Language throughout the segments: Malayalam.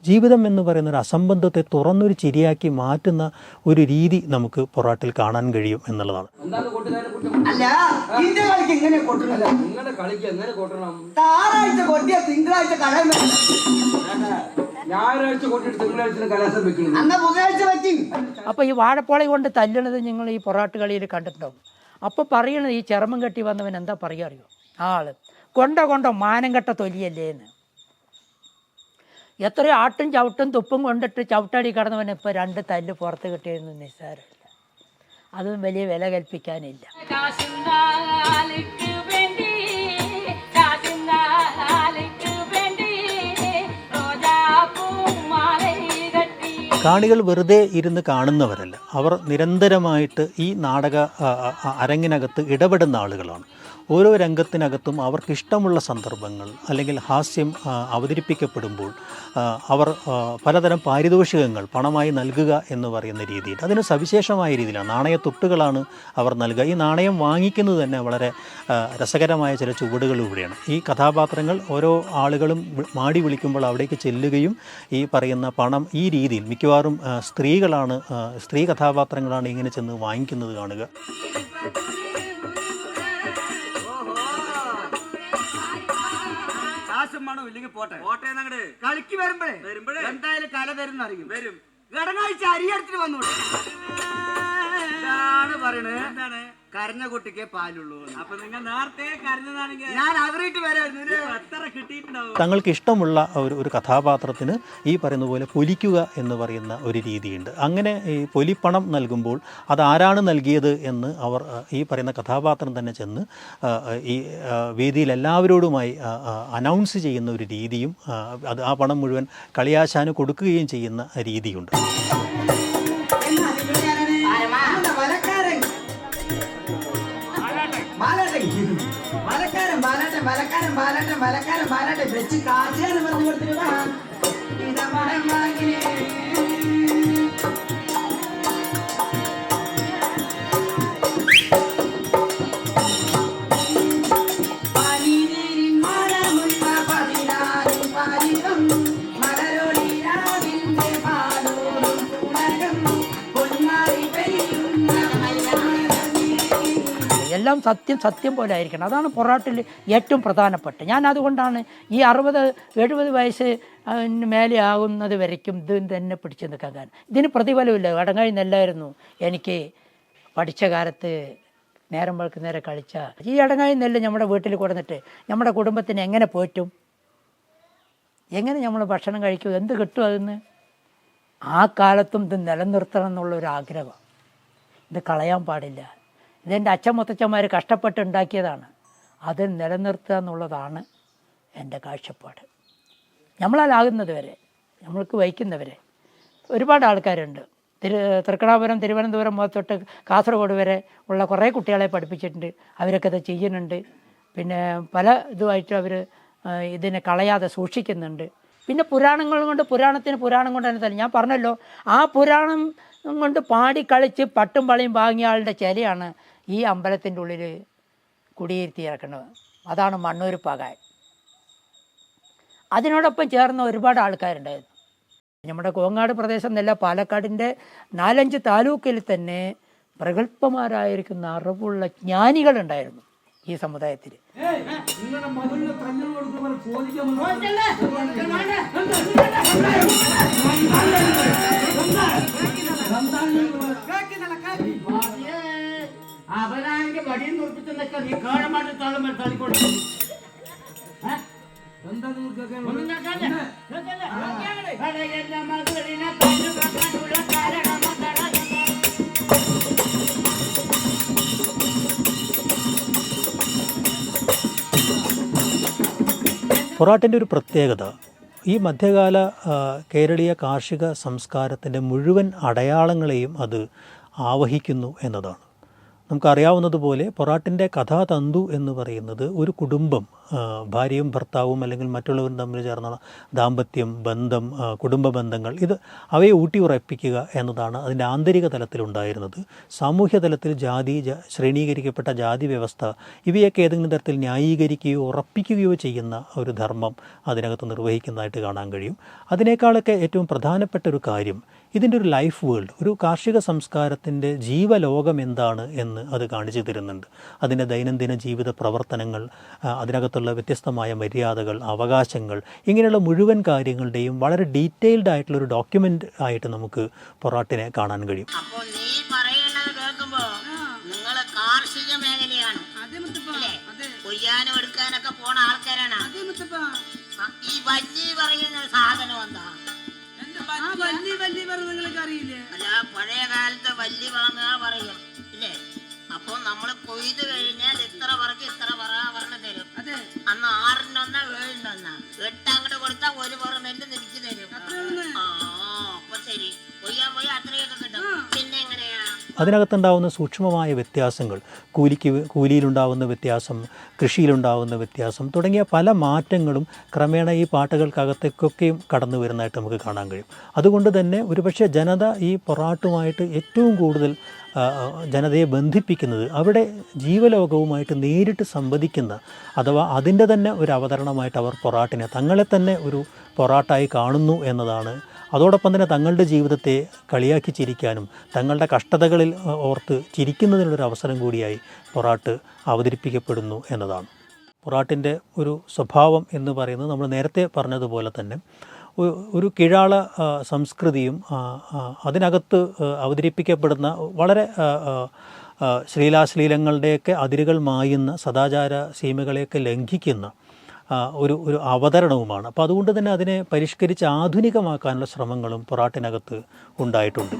ജീവിതം എന്ന് പറയുന്ന ഒരു അസംബന്ധത്തെ തുറന്നൊരു ചിരിയാക്കി മാറ്റുന്ന ഒരു രീതി നമുക്ക് പൊറാട്ടിൽ കാണാൻ കഴിയും എന്നുള്ളതാണ്. അപ്പോൾ ഈ വാഴപ്പോളി കൊണ്ട് തല്ലണത് നിങ്ങൾ ഈ പൊറാട്ട് കളിയിൽ കണ്ടിട്ടുണ്ടാവും. അപ്പോൾ പറയണത് ഈ ചെറുമം കെട്ടി വന്നവൻ എന്താ പറയുക അറിയോ? ആള് കൊണ്ടോ മാനം കെട്ട തൊലിയല്ലേ എന്ന്. എത്രയോ ആട്ടും ചവിട്ടും തുപ്പും കൊണ്ടിട്ട് ചവിട്ടടി കടന്നവൻ ഇപ്പോൾ 2 തല്ല് പുറത്ത് കിട്ടിയൊന്നും നിസ്സാരമില്ല. അതും വലിയ വില കൽപ്പിക്കാനില്ല. കാണികൾ വെറുതെ ഇരുന്ന് കാണുന്നവരല്ല, അവർ നിരന്തരമായിട്ട് ഈ നാടക അരങ്ങിനകത്ത് ഇടപെടുന്ന ആളുകളാണ്. ഓരോ രംഗത്തിനകത്തും അവർക്കിഷ്ടമുള്ള സന്ദർഭങ്ങൾ അല്ലെങ്കിൽ ഹാസ്യം അവതരിപ്പിക്കപ്പെടുമ്പോൾ അവർ പലതരം പാരിതോഷികങ്ങൾ പണമായി നൽകുക എന്ന് പറയുന്ന രീതിയിൽ, അതിന് സവിശേഷമായ രീതിയിലാണ് നാണയത്തൊട്ടുകളാണ് അവർ നൽകുക. ഈ നാണയം വാങ്ങിക്കുന്നത് തന്നെ വളരെ രസകരമായ ചില ചുവടുകളിലൂടെയാണ്. ഈ കഥാപാത്രങ്ങൾ ഓരോ ആളുകളും മാടി വിളിക്കുമ്പോൾ അവിടേക്ക് ചെല്ലുകയും ഈ പറയുന്ന പണം ഈ രീതിയിൽ മിക്കവാറും സ്ത്രീ കഥാപാത്രങ്ങളാണ് ഇങ്ങനെ ചെന്ന് വാങ്ങിക്കുന്നത് കാണുക. കളിക്ക് വരുമ്പോഴേ എന്തായാലും കല തരും വരും. ഘടനാഴ്ച അരിയടത്തിന് വന്നു പറയണേ. എന്താണ്? കരഞ്ഞ കുട്ടിക്ക് പാലുള്ളൂ. അപ്പൊ നിങ്ങൾ നേരത്തെ കരഞ്ഞതാണെങ്കിൽ ഞാൻ അവറിയിട്ട് വരായിരുന്നു. എത്ര കിട്ടിയിട്ടുണ്ടാവും? തങ്ങൾക്ക് ഇഷ്ടമുള്ള ഒരു കഥാപാത്രത്തിന് ഈ പറയുന്ന പോലെ പൊലിക്കുക എന്ന് പറയുന്ന ഒരു രീതിയുണ്ട്. അങ്ങനെ ഈ പൊലിപ്പണം നൽകുമ്പോൾ അതാരാണ് നൽകിയത് എന്ന് അവർ ഈ പറയുന്ന കഥാപാത്രം തന്നെ ചെന്ന് ഈ വേദിയിൽ എല്ലാവരോടുമായി അനൗൺസ് ചെയ്യുന്ന ഒരു രീതിയും ആ പണം മുഴുവൻ കളിയാശാന് കൊടുക്കുകയും ചെയ്യുന്ന രീതിയുണ്ട്. മലക്കാരൻ വെച്ച് കാച്ചാണ് പറഞ്ഞു കൊടുത്തിട്ട് എല്ലാം സത്യം പോലെ ആയിരിക്കണം. അതാണ് പൊറാട്ടിൽ ഏറ്റവും പ്രധാനപ്പെട്ട. ഞാൻ അതുകൊണ്ടാണ് ഈ 60-70 വയസ്സ് മേലെ ആകുന്നത് വരയ്ക്കും ഇത് തന്നെ പിടിച്ചു നിൽക്കാൻ കാരണം. ഇതിന് പ്രതിഫലമില്ല. വടങ്ങാഴി നെല്ലായിരുന്നു എനിക്ക് പഠിച്ച കാലത്ത് നേരം വെളുക്ക് നേരെ കളിച്ച ഈ ഇടങ്ങാഴി നെല്ല് നമ്മുടെ വീട്ടിൽ കൊടുന്നിട്ട് നമ്മുടെ കുടുംബത്തിന് എങ്ങനെ പോറ്റും? എങ്ങനെ നമ്മൾ ഭക്ഷണം കഴിക്കും? എന്ത് കിട്ടും അതിന്? ആ കാലത്തും ഇത് നിലനിർത്തണം എന്നുള്ളൊരാഗ്രഹം. ഇത് കളയാൻ പാടില്ല. ഇതെൻ്റെ അച്ഛൻ മുത്തച്ഛന്മാർ കഷ്ടപ്പെട്ട് ഉണ്ടാക്കിയതാണ്. അത് നിലനിർത്തുക എന്നുള്ളതാണ് എൻ്റെ കാഴ്ചപ്പാട്. നമ്മളാലാകുന്നത് വരെ, നമ്മൾക്ക് വഹിക്കുന്നവരെ ഒരുപാട് ആൾക്കാരുണ്ട്. തൃക്കണാപുരം, തിരുവനന്തപുരം തൊട്ട് കാസർഗോഡ് വരെ ഉള്ള കുറേ കുട്ടികളെ പഠിപ്പിച്ചിട്ടുണ്ട്. അവരൊക്കെ ഇത് ചെയ്യുന്നുണ്ട്. പിന്നെ പല ഇതുമായിട്ട് അവർ ഇതിനെ കളയാതെ സൂക്ഷിക്കുന്നുണ്ട്. പിന്നെ പുരാണത്തിന് പുരാണം കൊണ്ട് തന്നെ തരും. ഞാൻ പറഞ്ഞല്ലോ, ആ പുരാണം കൊണ്ട് പാടിക്കളിച്ച് പട്ടും പളിയും വാങ്ങിയ ആളുടെ ചിലയാണ് ഈ അമ്പലത്തിൻ്റെ ഉള്ളിൽ കുടിയിരുത്തി ഇറക്കുന്നത്. അതാണ് മണ്ണൂർ പകാൻ. അതിനോടൊപ്പം ചേർന്ന ഒരുപാട് ആൾക്കാരുണ്ടായിരുന്നു. നമ്മുടെ കോങ്ങാട് പ്രദേശം എന്നല്ല, പാലക്കാടിൻ്റെ 4-5 താലൂക്കിൽ തന്നെ പ്രഗത്ഭമാരായിരിക്കുന്ന അറിവുള്ള ജ്ഞാനികളുണ്ടായിരുന്നു ഈ സമുദായത്തിൽ. അവനാണെങ്കിൽ വടിയും നിർപ്പിച്ചെന്നൊക്കെ നീ കേഴമായിട്ട് താളം തള്ളിക്കൊണ്ടു. പൊറാട്ടിൻ്റെ ഒരു പ്രത്യേകത ഈ മധ്യകാല കേരളീയ കാർഷിക സംസ്കാരത്തിൻ്റെ മുഴുവൻ അടയാളങ്ങളെയും അത് ആവഹിക്കുന്നു എന്നതാണ്. നമുക്കറിയാവുന്നതുപോലെ പൊറാട്ടിൻ്റെ കഥാതന്തു എന്ന് പറയുന്നത് ഒരു കുടുംബം, ഭാര്യയും ഭർത്താവും അല്ലെങ്കിൽ മറ്റുള്ളവരും തമ്മിൽ ചേർന്ന ദാമ്പത്യം, ബന്ധം, കുടുംബ ബന്ധങ്ങൾ, അവയെ ഊട്ടിയുറപ്പിക്കുക എന്നതാണ് അതിൻ്റെ ആന്തരിക തലത്തിലുണ്ടായിരുന്നത്. സാമൂഹ്യ തലത്തിൽ ശ്രേണീകരിക്കപ്പെട്ട ജാതി വ്യവസ്ഥ ഇവയൊക്കെ ഏതെങ്കിലും തരത്തിൽ ന്യായീകരിക്കുകയോ ഉറപ്പിക്കുകയോ ചെയ്യുന്ന ഒരു ധർമ്മം അതിനകത്ത് നിർവഹിക്കുന്നതായിട്ട് കാണാൻ കഴിയും. അതിനേക്കാളൊക്കെ ഏറ്റവും പ്രധാനപ്പെട്ട ഒരു കാര്യം ഇതിൻ്റെ ഒരു ലൈഫ് വേൾഡ്, ഒരു കാർഷിക സംസ്കാരത്തിൻ്റെ ജീവലോകം എന്താണ് എന്ന് അത് കാണിച്ചു തരുന്നുണ്ട്. അതിൻ്റെ ദൈനംദിന ജീവിത പ്രവർത്തനങ്ങൾ, അതിനകത്തുള്ള വ്യത്യസ്തമായ മര്യാദകൾ, അവകാശങ്ങൾ, ഇങ്ങനെയുള്ള മുഴുവൻ കാര്യങ്ങളുടെയും വളരെ ഡീറ്റെയിൽഡ് ആയിട്ടുള്ളൊരു ഡോക്യുമെൻ്റ് ആയിട്ട് നമുക്ക് പൊറാട്ടിനെ കാണാൻ കഴിയും. അപ്പോൾ നീ പറയുന്നത് കേൾക്കുമ്പോ നിങ്ങൾ കാർഷിക മേഖലയാണ്, കൊയ്യാനും എടുക്കാനൊക്കെ പോണ ആൾക്കാരാണ്. ഈ വല്ലി പറയുന്ന സാധനം എന്താ? അല്ല, പഴയ കാലത്തെ വല്ലി പറഞ്ഞാ പറയും ഇല്ലേ? അപ്പൊ നമ്മള് കൊയ്ത് കഴിഞ്ഞാൽ ഇത്ര പറക്ക് ഇത്ര പറഞ്ഞു തരും. അന്ന് 6-1 7-1 8 അങ്ങോട്ട് കൊടുത്താൽ 1 പറ നെല്ല് നിൽക്കി തരും. അപ്പൊ ശരി, കൊയ്യാൻ പോയി അത്രയൊക്കെ കിട്ടും. പിന്നെ എങ്ങനെയാ അതിനകത്തുണ്ടാവുന്ന സൂക്ഷ്മമായ വ്യത്യാസങ്ങൾ, കൂലിയിലുണ്ടാവുന്ന വ്യത്യാസം, കൃഷിയിലുണ്ടാവുന്ന വ്യത്യാസം തുടങ്ങിയ പല മാറ്റങ്ങളും ക്രമേണ ഈ പാട്ടുകൾക്കകത്തേക്കൊക്കെയും കടന്നു വരുന്നതായിട്ട് നമുക്ക് കാണാൻ കഴിയും. അതുകൊണ്ട് തന്നെ ഒരുപക്ഷെ ജനത ഈ പൊറാട്ടുമായിട്ട് ഏറ്റവും കൂടുതൽ ജനതയെ ബന്ധിപ്പിക്കുന്നത് അവിടെ ജീവലോകവുമായിട്ട് നേരിട്ട് സംവദിക്കുന്ന, അഥവാ അതിൻ്റെ തന്നെ ഒരു അവതരണമായിട്ട് അവർ പൊറാട്ടിനെ തങ്ങളെ തന്നെ ഒരു പൊറാട്ടായി കാണുന്നു എന്നതാണ്. അതോടൊപ്പം തന്നെ തങ്ങളുടെ ജീവിതത്തെ കളിയാക്കി ചിരിക്കാനും തങ്ങളുടെ കഷ്ടതകളിൽ ഓർത്ത് ചിരിക്കുന്നതിനുള്ളൊരു അവസരം കൂടിയായി പൊറാട്ട് അവതരിപ്പിക്കപ്പെടുന്നു എന്നതാണ്. പൊറാട്ടിൻ്റെ ഒരു സ്വഭാവം എന്ന് പറയുന്നത് നമ്മൾ നേരത്തെ പറഞ്ഞതുപോലെ തന്നെ ഒരു കീഴാള സംസ്കൃതിയും അതിനകത്ത് അവതരിപ്പിക്കപ്പെടുന്ന വളരെ ശ്ലീലാശ്ലീലങ്ങളുടെയൊക്കെ അതിരുകൾ മായുന്ന, സദാചാര സീമകളെയൊക്കെ ലംഘിക്കുന്ന ഒരു അവതരണവുമാണ്. അപ്പോൾ അതുകൊണ്ട് തന്നെ അതിനെ പരിഷ്കരിച്ച് ആധുനികമാക്കാനുള്ള ശ്രമങ്ങളും പൊറാട്ടിനകത്ത് ഉണ്ടായിട്ടുണ്ട്.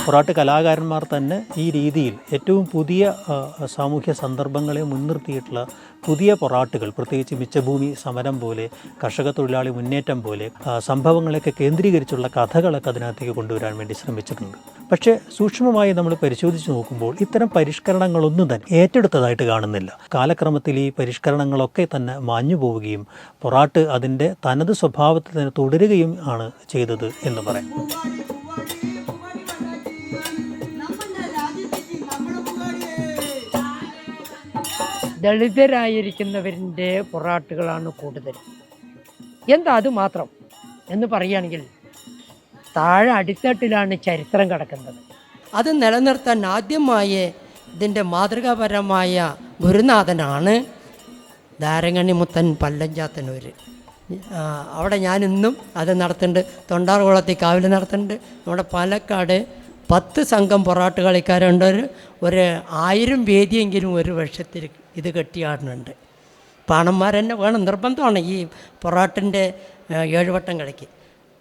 പൊറാട്ട് കലാകാരന്മാർ തന്നെ ഈ രീതിയിൽ ഏറ്റവും പുതിയ സാമൂഹ്യ സന്ദർഭങ്ങളെ മുൻനിർത്തിയിട്ടുള്ള പുതിയ പൊറാട്ടുകൾ, പ്രത്യേകിച്ച് മിച്ചഭൂമി സമരം പോലെ, കർഷക തൊഴിലാളി മുന്നേറ്റം പോലെ സംഭവങ്ങളെയൊക്കെ കേന്ദ്രീകരിച്ചുള്ള കഥകളൊക്കെ അതിനകത്തേക്ക് കൊണ്ടുവരാൻ വേണ്ടി ശ്രമിച്ചിട്ടുണ്ട്. പക്ഷേ സൂക്ഷ്മമായി നമ്മൾ പരിശോധിച്ച് നോക്കുമ്പോൾ ഇത്തരം പരിഷ്കരണങ്ങളൊന്നും തന്നെ ഏറ്റെടുത്തതായിട്ട് കാണുന്നില്ല. കാലക്രമത്തിൽ ഈ പരിഷ്കരണങ്ങളൊക്കെ തന്നെ മാഞ്ഞു പോവുകയും പൊറാട്ട് അതിൻ്റെ തനത് സ്വഭാവത്തിൽ തന്നെ തുടരുകയും ആണ് ചെയ്തത് എന്ന് പറയാം. ദളിതരായിരിക്കുന്നവരിൻ്റെ പൊറാട്ടുകളാണ് കൂടുതൽ. എന്താ അത് മാത്രം എന്ന് പറയുകയാണെങ്കിൽ താഴെ അടിത്തട്ടിലാണ് ചരിത്രം കിടക്കുന്നത്. അത് നിലനിർത്താൻ ആദ്യമായി ഇതിൻ്റെ മാതൃകാപരമായ ഗുരുനാഥനാണ് ധാരങ്ങണി മുത്തൻ പല്ലഞ്ചാത്തനൂർ. അവിടെ ഞാനിന്നും അത് നടത്തുന്നുണ്ട്. തൊണ്ടാർകുളത്തിൽ കാവിൽ നടത്തുന്നുണ്ട്. നമ്മുടെ പാലക്കാട് 10 സംഘം പൊറാട്ട് കളിക്കാരുണ്ട്. ഒരു 1000 വേദിയെങ്കിലും ഒരു വർഷത്തിൽ ഇത് കെട്ടിയാടുന്നുണ്ട്. പാണന്മാർ തന്നെ വേണം, നിർബന്ധമാണ് ഈ പൊറാട്ടിൻ്റെ 7 വട്ടം കളിക്ക്.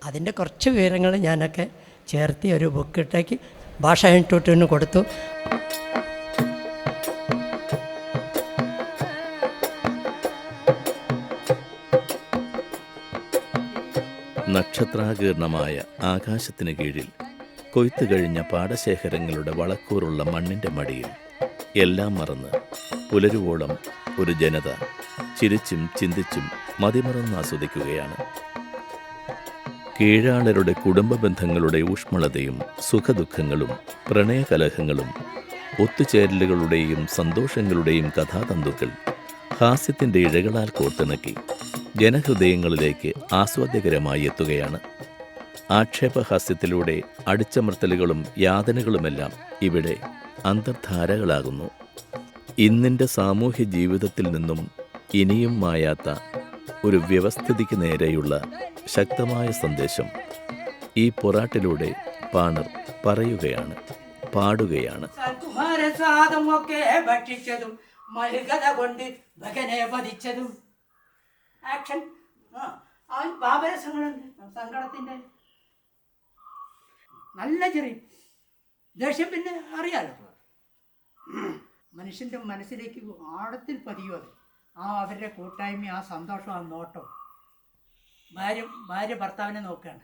അതിൻ്റെ കുറച്ച് വിവരങ്ങൾ ഞാനൊക്കെ ചേർത്തി ഒരു ബുക്കിട്ടേക്ക് ഭാഷാ ഇൻസ്റ്റിറ്റ്യൂട്ടിന് കൊടുത്തു. നക്ഷത്രാകീർണമായ ആകാശത്തിന് കീഴിൽ കൊയ്ത്തു കഴിഞ്ഞ പാടശേഖരങ്ങളുടെ വളക്കൂറുള്ള മണ്ണിൻ്റെ മടിയിൽ എല്ലാം മറന്ന് പുലരുവോളം ഒരു ജനത ചിരിച്ചും ചിന്തിച്ചും മതിമറന്ന് ആസ്വദിക്കുകയാണ്. കീഴാളരുടെ കുടുംബ ബന്ധങ്ങളുടെ ഊഷ്മളതയും സുഖദുഃഖങ്ങളും പ്രണയകലഹങ്ങളും ഒത്തുചേരലുകളുടെയും സന്തോഷങ്ങളുടെയും കഥാതന്തുക്കൾ ഹാസ്യത്തിൻ്റെ ഇഴകളാൽ കോർത്തിണക്കി ജനഹൃദയങ്ങളിലേക്ക് ആസ്വാദ്യകരമായി എത്തുകയാണ്. ആക്ഷേപഹാസ്യത്തിലൂടെ അടിച്ചമർത്തലുകളും യാതനകളുമെല്ലാം ഇവിടെ അന്തർധാരകളാകുന്നു. ഇന്നിൻ്റെ സാമൂഹ്യ ജീവിതത്തിൽ നിന്നും ഇനിയും മായാത്ത ഒരു വ്യവസ്ഥിതിക്ക് നേരെയുള്ള ശക്തമായ സന്ദേശം ഈ പൊറാട്ടിലൂടെ പാണർ പറയുകയാണ്, പാടുകയാണ്. ഭക്ഷിച്ചതും മരുകഥ കൊണ്ട് മകനെ വധിച്ചതും ആക്ഷൻ പാപരസങ്ങളുണ്ട്. സങ്കടത്തിൻ്റെ നല്ല ചെറിയ ദേഷ്യം പിന്നെ അറിയാലോ, മനുഷ്യൻ്റെ മനസ്സിലേക്ക് ആഴത്തിൽ പതിയും. അത് ആ അവരുടെ കൂട്ടായ്മ, ആ സന്തോഷം, ആ നോട്ടം. ഭാര്യ ഭർത്താവിനെ നോക്കുകയാണ്.